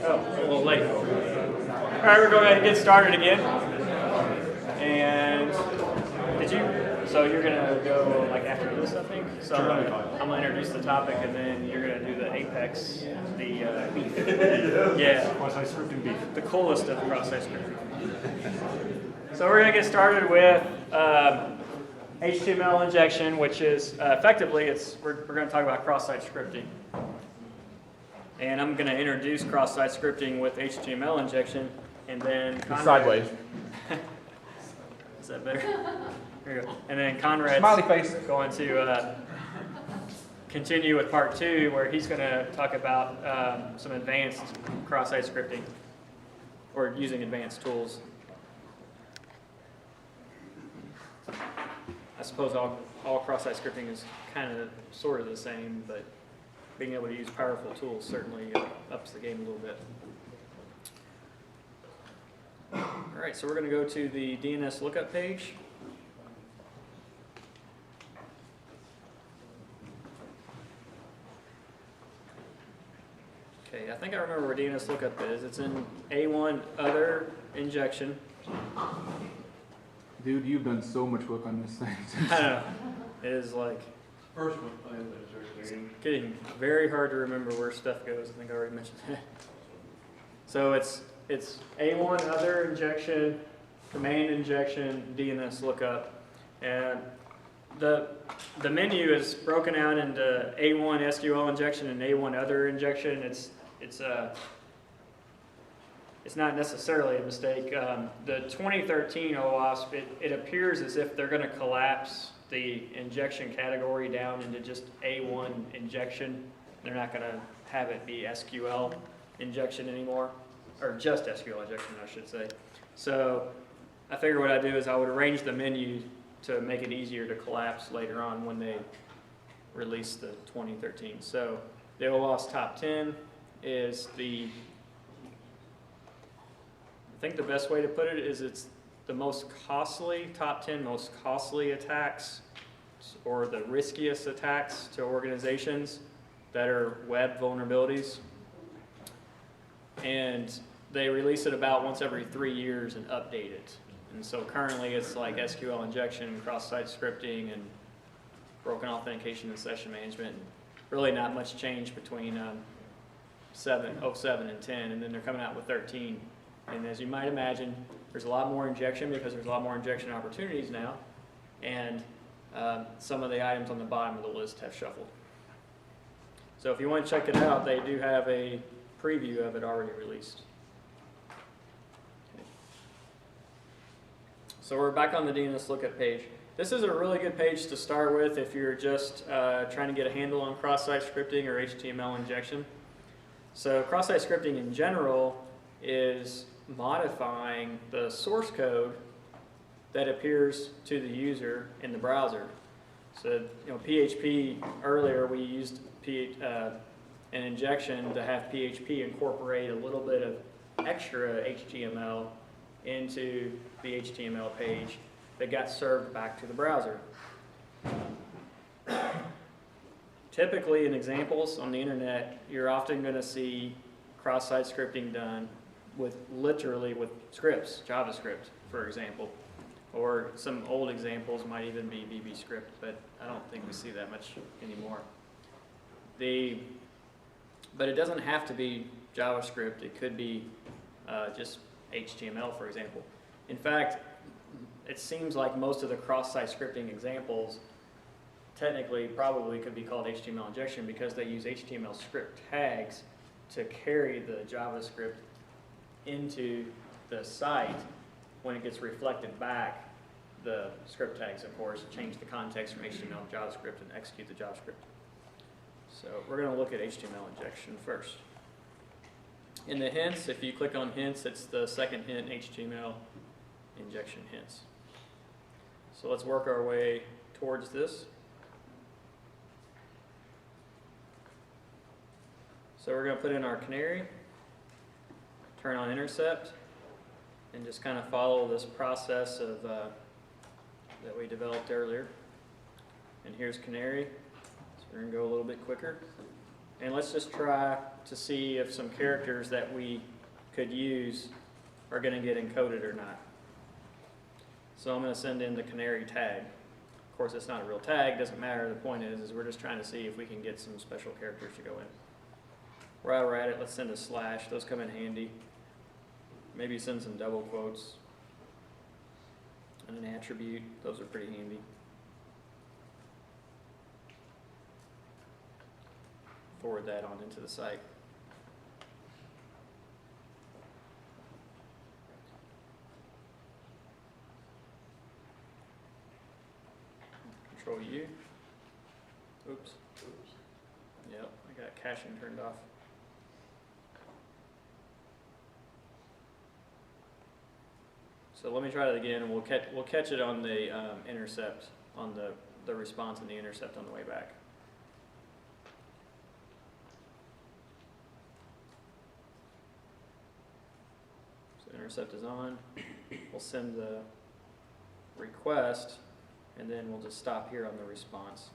Oh, a little late. All right, we're going to get started again. And so you're going to go like after this, I think? So I'm going to introduce the topic, and then you're going to do the apex, the beef. Yeah. Cross-site scripting beef. The coolest of cross-site scripting. So we're going to get started with HTML injection, which is effectively, we're going to talk about cross-site scripting. And I'm going to introduce cross-site scripting with HTML injection, and then Conrad, sideways. Is that better? There you go. And then Conrad's Smiley face. going to continue with part 2, where he's going to talk about some advanced cross-site scripting, or using advanced tools. I suppose all cross-site scripting is kind of sort of the same, but being able to use powerful tools certainly ups the game a little bit. All right, so we're going to go to the DNS lookup page. Okay, I think I remember where DNS lookup is. It's in A1 Other Injection. Dude, you've done so much work on this thing. I don't know. It is like First one, it's getting very hard to remember where stuff goes. I think I already mentioned that. So it's A1 Other Injection, Command Injection, DNS Lookup, and the menu is broken out into A1 SQL Injection and A1 Other Injection. It's not necessarily a mistake. The 2013 OWASP, it appears as if they're going to collapse the injection category down into just A1 injection. They're not going to have it be SQL injection anymore, or just SQL injection, I should say. So I figure what I do is I would arrange the menu to make it easier to collapse later on when they release the 2013. So the OWASP top 10 is I think the best way to put it is it's the most costly, top 10 most costly attacks, or the riskiest attacks to organizations that are web vulnerabilities. And they release it about once every 3 years and update it. And so currently it's like SQL injection, cross-site scripting, and broken authentication and session management. Really not much change between 07 and 10, and then they're coming out with 13. And as you might imagine, there's a lot more injection because there's a lot more injection opportunities now, and some of the items on the bottom of the list have shuffled. So if you want to check it out, they do have a preview of it already released. Okay. So we're back on the DNS lookup page. This is a really good page to start with if you're just trying to get a handle on cross-site scripting or HTML injection. So cross-site scripting in general is modifying the source code that appears to the user in the browser. So, PHP, earlier we used an injection to have PHP incorporate a little bit of extra HTML into the HTML page that got served back to the browser. Typically, in examples on the internet, you're often going to see cross-site scripting done literally with scripts, JavaScript, for example, or some old examples might even be VB script, but I don't think we see that much anymore. But it doesn't have to be JavaScript. It could be just HTML, for example. In fact, it seems like most of the cross-site scripting examples technically probably could be called HTML injection because they use HTML script tags to carry the JavaScript into the site. When it gets reflected back, the script tags, of course, change the context from HTML to JavaScript and execute the JavaScript. So we're going to look at HTML injection first. In the hints, if you click on hints, it's the second hint, HTML injection hints. So let's work our way towards this. So we're going to put in our canary, turn on intercept, and just kind of follow this process of that we developed earlier. And here's canary, so we're going to go a little bit quicker. And let's just try to see if some characters that we could use are going to get encoded or not. So I'm going to send in the canary tag. Of course, it's not a real tag, doesn't matter. The point is we're just trying to see if we can get some special characters to go in. While we're at it, let's send a slash. Those come in handy. Maybe send some double quotes. And an attribute. Those are pretty handy. Forward that on into the site. Control U. Oops. Yep, I got caching turned off. So let me try that again, and we'll catch it on the intercept, on the response and the intercept on the way back. So intercept is on. We'll send the request, and then we'll just stop here on the response.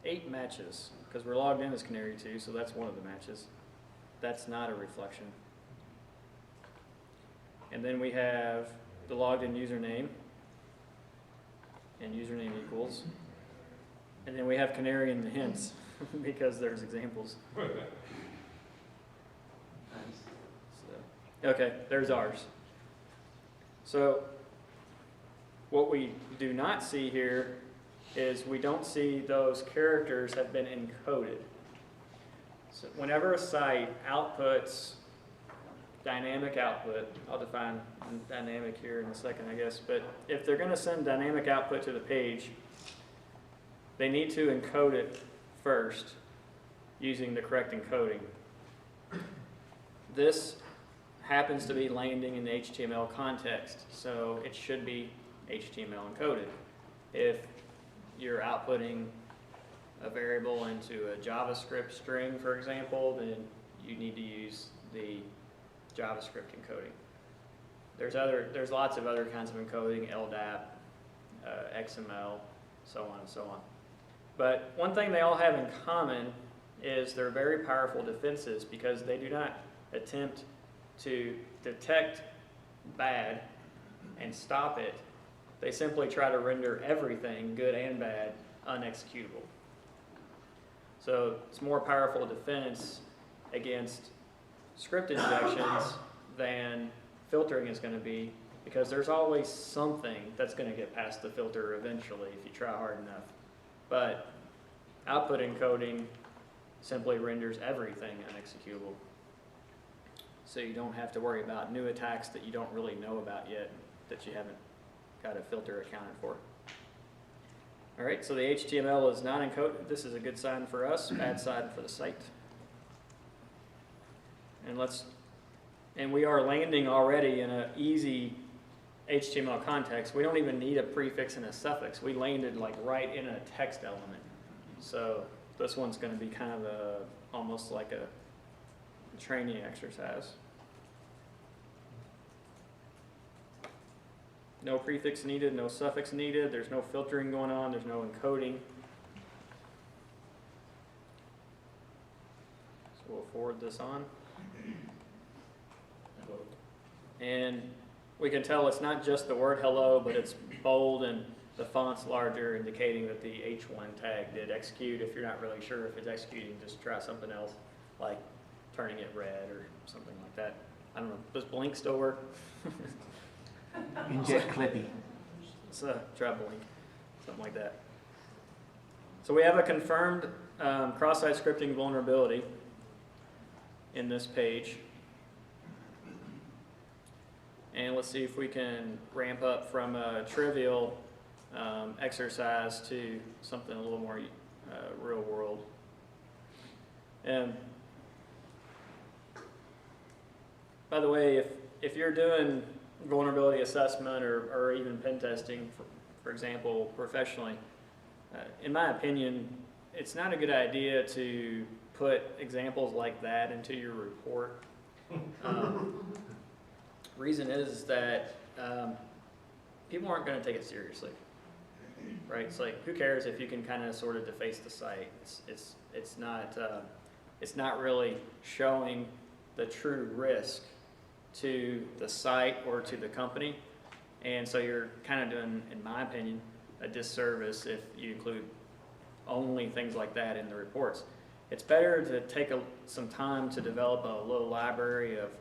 8 matches, because we're logged in as Canary 2, so that's one of the matches. That's not a reflection. And then we have the logged in username, and username equals. And then we have Canary in the hints, because there's examples. So, okay, there's ours. So what we do not see here is we don't see those characters have been encoded. So whenever a site outputs dynamic output, I'll define dynamic here in a second, I guess, but if they're going to send dynamic output to the page, they need to encode it first using the correct encoding. This happens to be landing in the HTML context, so it should be HTML encoded. If you're outputting a variable into a JavaScript string, for example, then you need to use the JavaScript encoding. There's lots of other kinds of encoding, LDAP, XML, so on and so on. But one thing they all have in common is they're very powerful defenses because they do not attempt to detect bad and stop it. They simply try to render everything, good and bad, unexecutable. So it's more powerful defense against script injections than filtering is going to be, because there's always something that's going to get past the filter eventually if you try hard enough. But output encoding simply renders everything unexecutable. So you don't have to worry about new attacks that you don't really know about yet, that you haven't got a filter accounted for. All right, so the HTML is not encoded. This is a good sign for us, bad sign for the site. And we are landing already in an easy HTML context. We don't even need a prefix and a suffix. We landed like right in a text element. So this one's going to be kind of almost like a training exercise. No prefix needed, no suffix needed, there's no filtering going on, there's no encoding. So we'll forward this on. And we can tell it's not just the word hello, but it's bold and the font's larger, indicating that the H1 tag did execute. If you're not really sure if it's executing, just try something else, like turning it red or something like that. I don't know, does blink still work? Inject Clippy. So try blink, something like that. So we have a confirmed cross-site scripting vulnerability in this page. And let's see if we can ramp up from a trivial exercise to something a little more real world. And by the way, if you're doing vulnerability assessment or even pen testing, for example, professionally, in my opinion, it's not a good idea to put examples like that into your report. Reason is that people aren't going to take it seriously. right? It's like, who cares if you can kind of sort of deface the site? It's not really showing the true risk to the site or to the company, and so you're kind of doing, in my opinion, a disservice if you include only things like that in the reports. It's better to take some time to develop a little library of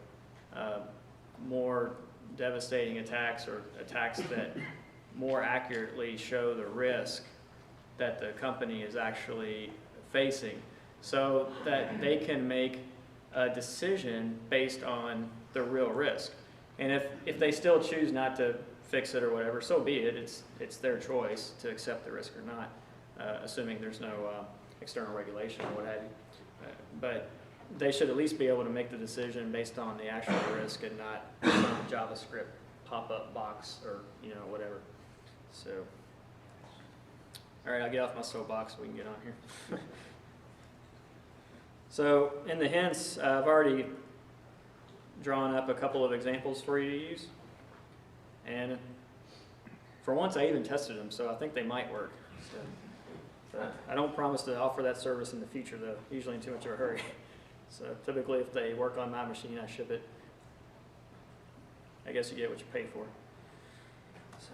more devastating attacks, or attacks that more accurately show the risk that the company is actually facing, so that they can make a decision based on the real risk. And if they still choose not to fix it or whatever, so be it. It's their choice to accept the risk or not, assuming there's no external regulation or what have you. But they should at least be able to make the decision based on the actual risk, and not some JavaScript pop-up box or whatever. So, all right, I'll get off my soapbox so we can get on here. So in the hints, I've already drawn up a couple of examples for you to use. And for once, I even tested them, so I think they might work. So I don't promise to offer that service in the future, though, usually in too much of a hurry. So typically, if they work on my machine, I ship it. I guess you get what you pay for. So,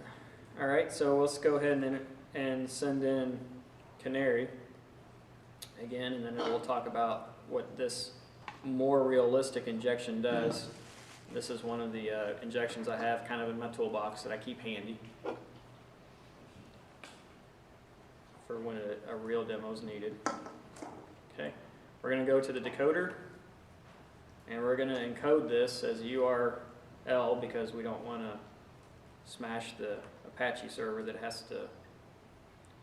all right, so let's go ahead and send in Canary again, and then we'll talk about what this more realistic injection does. This is one of the injections I have kind of in my toolbox that I keep handy for when a real demo is needed. Okay, we're going to go to the decoder, and we're going to encode this as URL because we don't want to smash the Apache server that has to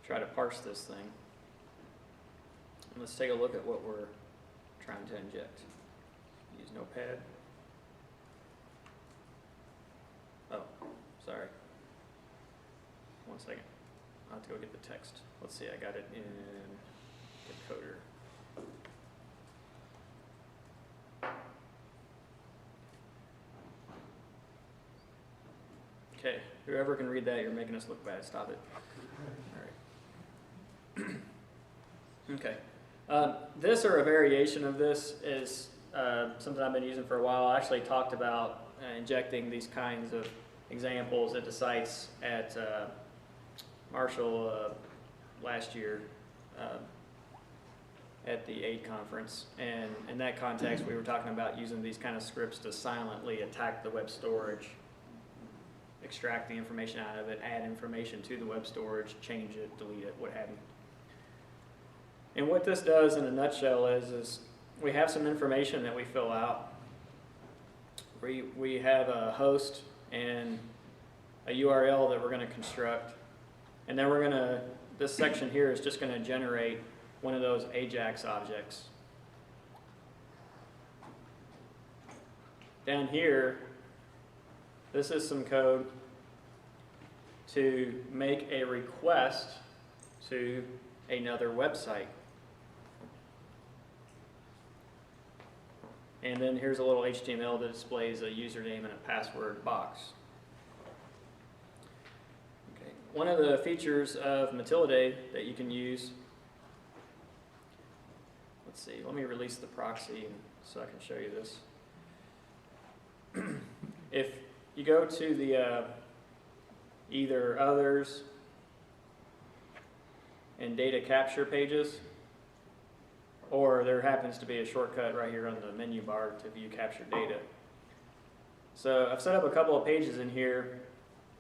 try to parse this thing. And let's take a look at what we're trying to inject. Use Notepad. Oh, sorry. One second. I'll have to go get the text. Let's see, I got it in decoder. Okay, whoever can read that, you're making us look bad. Stop it. All right. Okay. This, or a variation of this, is something I've been using for a while. I actually talked about injecting these kinds of examples at the sites at Marshall last year at the AID conference. And in that context, we were talking about using these kind of scripts to silently attack the web storage, extract the information out of it, add information to the web storage, change it, delete it, what have you. And what this does in a nutshell is we have some information that we fill out. We have a host and a URL that we're going to construct. And then this section here is just going to generate one of those AJAX objects. Down here, this is some code to make a request to another website. And then here's a little HTML that displays a username and a password box. Okay. One of the features of Matilde that you can use, let's see, let me release the proxy so I can show you this. If you go to the either others and data capture pages, or there happens to be a shortcut right here on the menu bar to view captured data. So I've set up a couple of pages in here,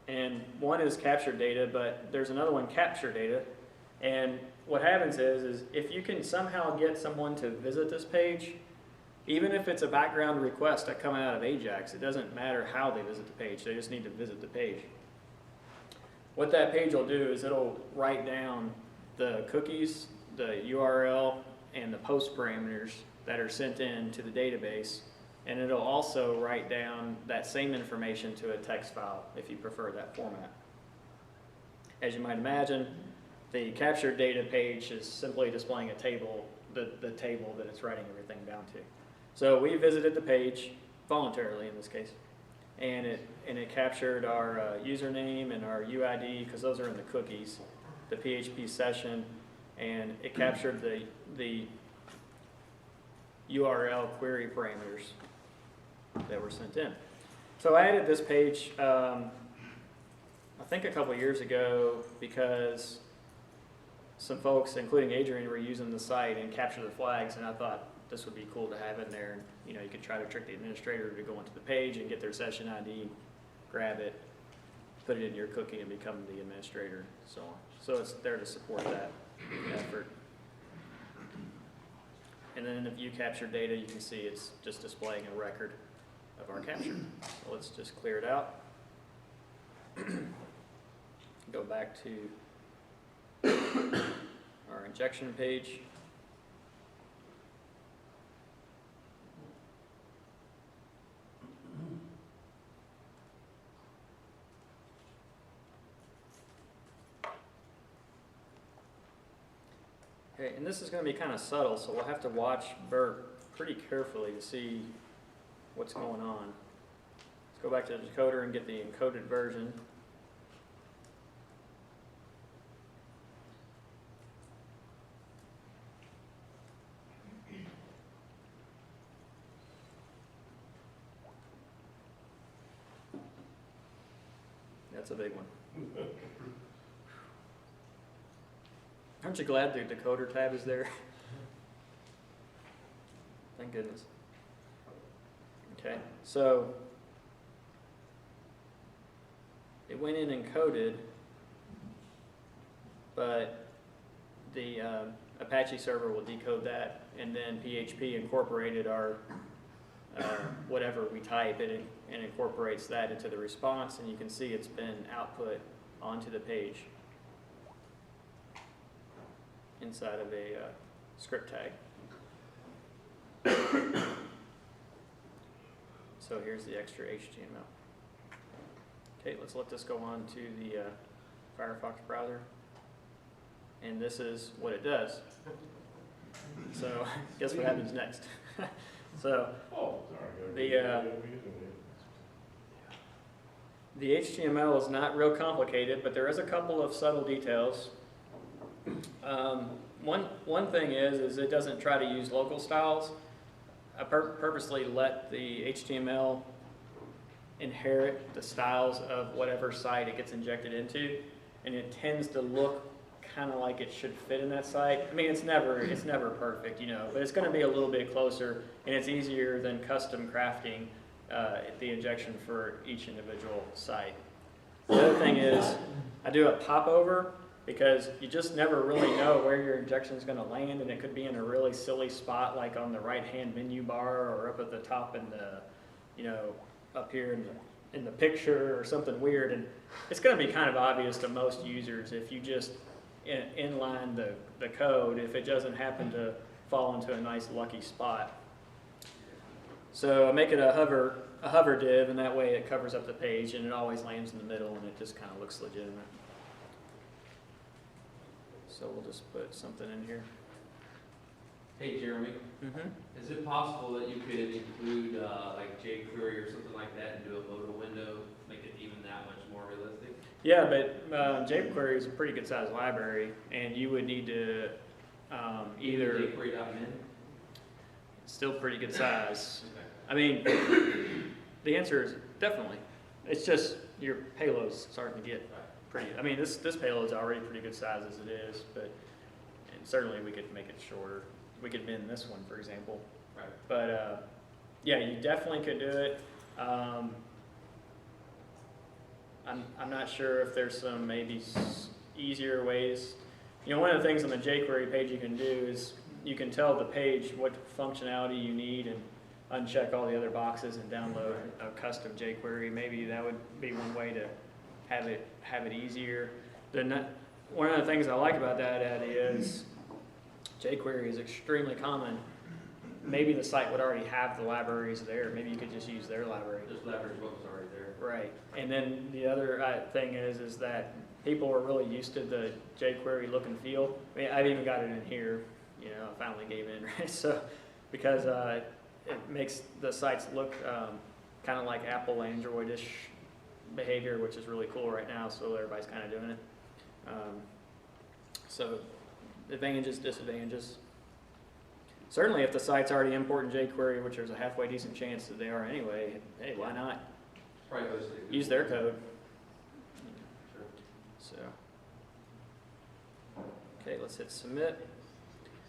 and one is captured data, but there's another one, capture data. And what happens is if you can somehow get someone to visit this page, even if it's a background request that come out of AJAX, it doesn't matter how they visit the page, they just need to visit the page. What that page will do is it'll write down the cookies, the URL, and the post parameters that are sent in to the database, and it'll also write down that same information to a text file if you prefer that format. As you might imagine, the captured data page is simply displaying a table, the table that it's writing everything down to. So we visited the page, voluntarily in this case, and it captured our username and our UID, because those are in the cookies. the PHP session, and it captured the URL query parameters that were sent in. So I added this page, I think a couple years ago, because some folks, including Adrian, were using the site and capture the flags, and I thought this would be cool to have in there. And, you know, you could try to trick the administrator to go into the page and get their session ID, grab it, put it in your cookie, and become the administrator, and so on. So it's there to support that effort. And then in the view capture data, you can see it's just displaying a record of our capture. So let's just clear it out. Go back to our injection page. Okay, and this is going to be kind of subtle, so we'll have to watch Burp pretty carefully to see what's going on. Let's go back to the decoder and get the encoded version. That's a big one. Aren't you glad the decoder tab is there? Thank goodness. Okay, so it went in encoded, but the Apache server will decode that, and then PHP incorporated our whatever we type, it and incorporates that into the response, and you can see it's been output onto the page inside of a script tag. So here's the extra HTML. Okay, let's let this go on to the Firefox browser. And this is what it does. So guess what happens next? So the HTML is not real complicated, but there is a couple of subtle details. One thing is it doesn't try to use local styles. I purposely let the HTML inherit the styles of whatever site it gets injected into, and it tends to look kind of like it should fit in that site. I mean, it's never perfect, you know, but it's going to be a little bit closer, and it's easier than custom crafting the injection for each individual site. The other thing is I do a popover, because you just never really know where your injection is going to land, and it could be in a really silly spot, like on the right-hand menu bar, or up at the top in the, you know, up here in the picture, or something weird. And it's going to be kind of obvious to most users if you just inline the code, if it doesn't happen to fall into a nice lucky spot. So I make it a hover div, and that way it covers up the page, and it always lands in the middle, and it just kind of looks legitimate. So we'll just put something in here. Hey Jeremy, is it possible that you could include like jQuery or something like that and do a modal window, make it even that much more realistic? Yeah, but jQuery is a pretty good sized library, and you would need to either jQuery.min? It's still pretty good size. Okay. I mean, the answer is definitely. It's just your payload's starting to get pretty. I mean, this payload's already pretty good size as it is, but and certainly we could make it shorter. We could bend this one, for example. Right. But yeah, you definitely could do it. I'm not sure if there's some maybe easier ways. You know, one of the things on the jQuery page you can do is you can tell the page what functionality you need and uncheck all the other boxes and download a custom jQuery. Maybe that would be one way to have it easier. One of the things I like about that is jQuery is extremely common. Maybe the site would already have the libraries there. Maybe you could just use their library. This library book is already there. Right. And then the other thing is that people are really used to the jQuery look and feel. I mean, I've even got it in here. You know, I finally gave in, right? So, because it makes the sites look kind of like Apple Android-ish behavior, which is really cool right now. So everybody's kind of doing it. So advantages, disadvantages. Certainly if the site's already importing jQuery, which there's a halfway decent chance that they are anyway, hey, why not? Probably hosted. Use their code. Sure. So, okay, let's hit submit.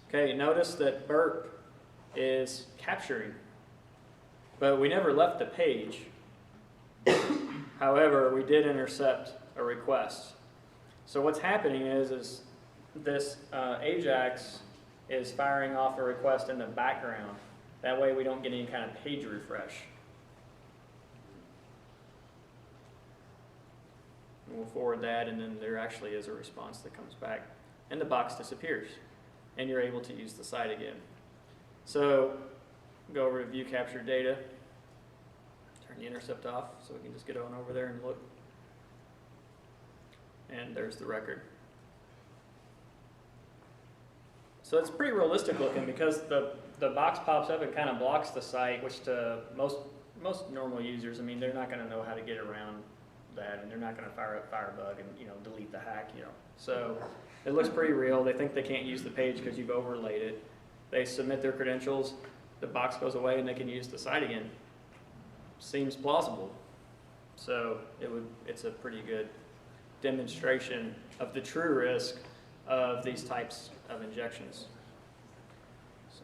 Okay, notice that burp is capturing, but we never left the page. However, we did intercept a request. So what's happening is this Ajax is firing off a request in the background. That way we don't get any kind of page refresh. And we'll forward that, and then there actually is a response that comes back, and the box disappears, and you're able to use the site again. So go over to view captured data, turn the intercept off so we can just get on over there and look. And there's the record. So it's pretty realistic looking because the box pops up and kind of blocks the site, which to most normal users, I mean, they're not going to know how to get around that, and they're not going to fire up Firebug and delete the hack, So it looks pretty real. They think they can't use the page because you've overlaid it. They submit their credentials, the box goes away, and they can use the site again. Seems plausible. So it's a pretty good demonstration of the true risk of these types of injections. So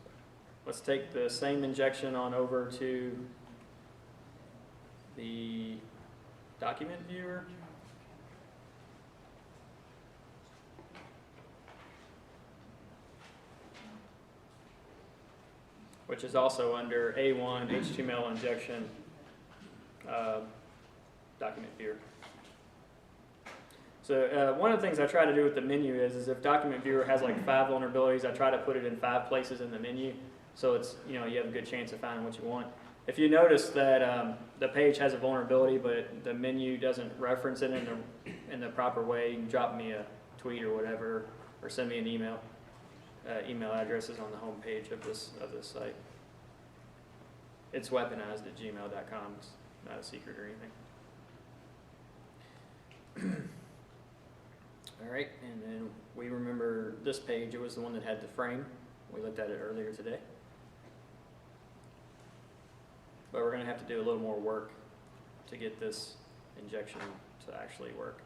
let's take the same injection on over to the document viewer. Which is also under A1 HTML injection document viewer. So one of the things I try to do with the menu is if document viewer has like 5 vulnerabilities, I try to put it in 5 places in the menu, so it's you have a good chance of finding what you want. If you notice that the page has a vulnerability, but the menu doesn't reference it in the proper way, you can drop me a tweet or whatever, or send me an email. Email address is on the home page of this site. It's weaponized at gmail.com. It's not a secret or anything. All right, and then we remember this page. It was the one that had the frame. We looked at it earlier today. But we're going to have to do a little more work to get this injection to actually work.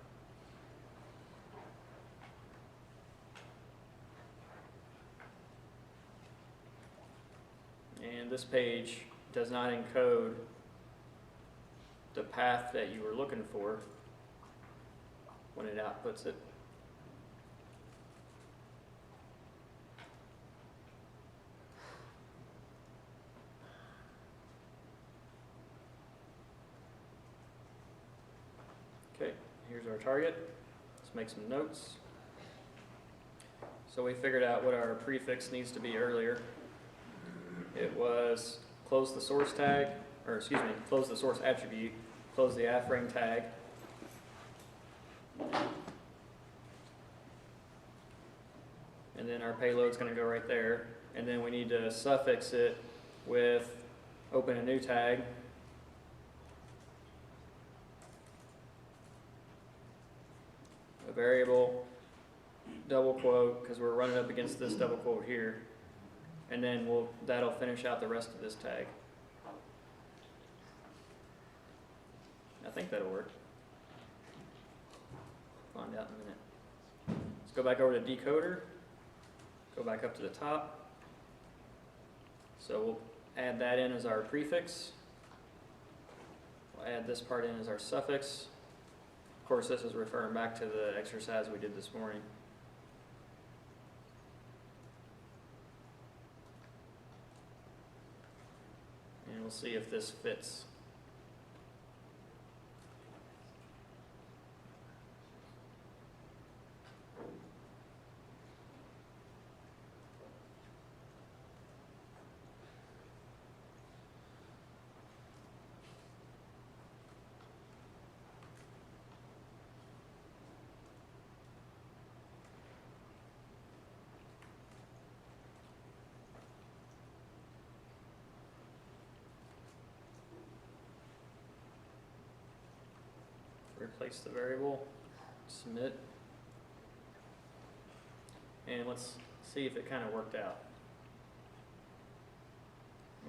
And this page does not encode the path that you were looking for when it outputs it. Okay, here's our target. Let's make some notes. So we figured out what our prefix needs to be earlier. It was close the source tag, or excuse me, close the source attribute, close the iframe tag. And then our payload's going to go right there. And then we need to suffix it with open a new tag. A variable, double quote, because we're running up against this double quote here. And then that'll finish out the rest of this tag. I think that'll work. Find out in a minute. Let's go back over to decoder. Go back up to the top. So we'll add that in as our prefix. We'll add this part in as our suffix. Of course, this is referring back to the exercise we did this morning. And we'll see if this fits. Replace the variable, submit. and let's see if it kind of worked out.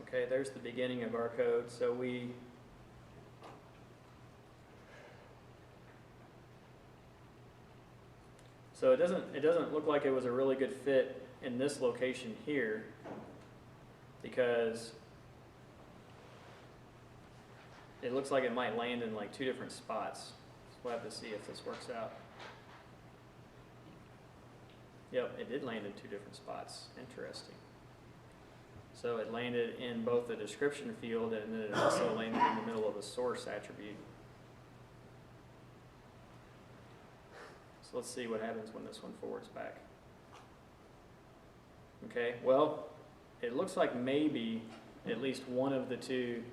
Okay, there's the beginning of our code. So it doesn't look like it was a really good fit in this location here, because it looks like it might land in like 2 different spots. So we'll have to see if this works out. Yep, it did land in 2 different spots. Interesting. So it landed in both the description field, and then it also landed in the middle of a source attribute. So let's see what happens when this one forwards back. Okay, well, it looks like maybe at least one of the 2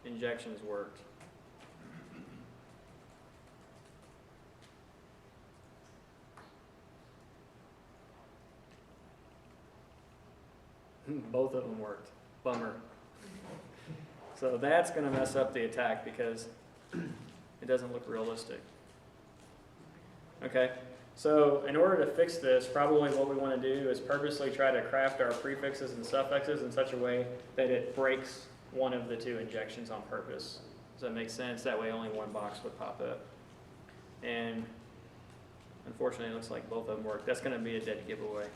injections worked. Both of them worked. Bummer. So that's going to mess up the attack because it doesn't look realistic. Okay, so in order to fix this, probably what we want to do is purposely try to craft our prefixes and suffixes in such a way that it breaks one of the 2 injections on purpose. Does that make sense? That way only one box would pop up. And unfortunately, it looks like both of them work. That's going to be a dead giveaway.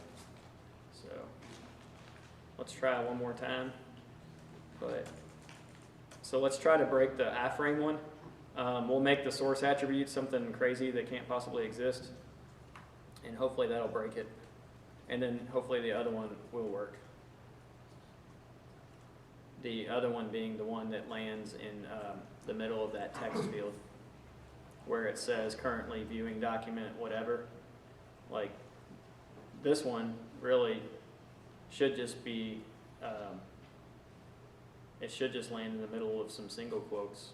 So let's try one more time. So let's try to break the iframe one. We'll make the source attribute something crazy that can't possibly exist, and hopefully that'll break it. And then hopefully the other one will work. The other one being the one that lands in the middle of that text field where it says currently viewing document whatever. Like this one really should just be, it should just land in the middle of some single quotes.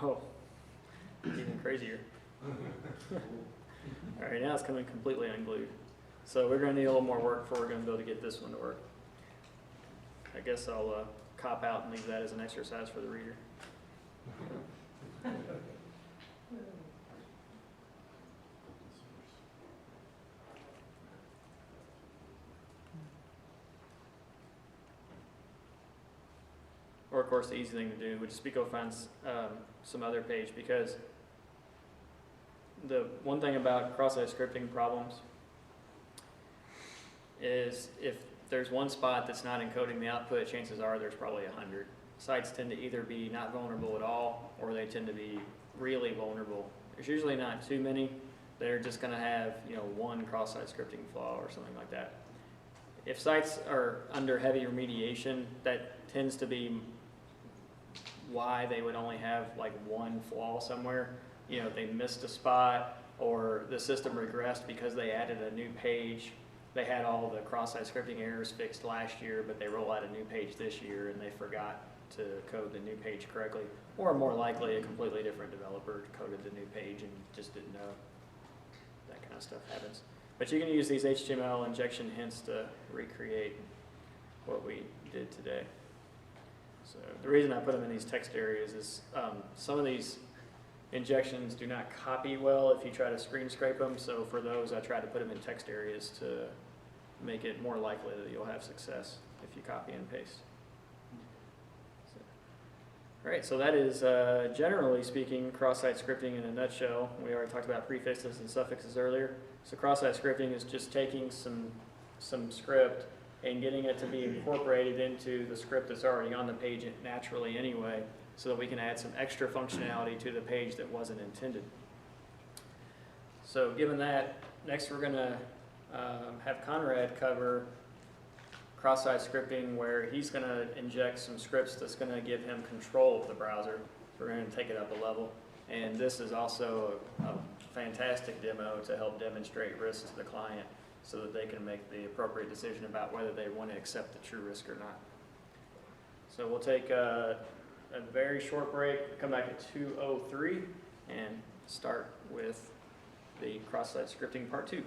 Oh, even crazier. All right, now it's coming completely unglued. So we're going to need a little more work before we're going to be able to get this one to work. I guess I'll cop out and leave that as an exercise for the reader. Or, of course, the easy thing to do would just be go find some other page, because the one thing about cross-site scripting problems is if there's one spot that's not encoding the output, chances are there's probably 100. Sites tend to either be not vulnerable at all, or they tend to be really vulnerable. There's usually not too many. They're just going to have, one cross-site scripting flaw or something like that. If sites are under heavy remediation, that tends to be why they would only have like one flaw somewhere. They missed a spot, or the system regressed because they added a new page. They had all the cross-site scripting errors fixed last year, but they roll out a new page this year and they forgot to code the new page correctly. Or more likely, a completely different developer coded the new page and just didn't know. That kind of stuff happens. But you can use these HTML injection hints to recreate what we did today. So the reason I put them in these text areas is some of these injections do not copy well if you try to screen scrape them. So for those, I try to put them in text areas to make it more likely that you'll have success if you copy and paste. All right, so that is, generally speaking, cross-site scripting in a nutshell. We already talked about prefixes and suffixes earlier. So cross-site scripting is just taking some script and getting it to be incorporated into the script that's already on the page naturally anyway, so that we can add some extra functionality to the page that wasn't intended. So given that, next we're going to have Conrad cover cross-site scripting, where he's going to inject some scripts that's going to give him control of the browser. So we're going to take it up a level. And this is also a fantastic demo to help demonstrate risk to the client so that they can make the appropriate decision about whether they want to accept the true risk or not. So we'll take a very short break, come back at 2:03 and start with the cross-site scripting part 2.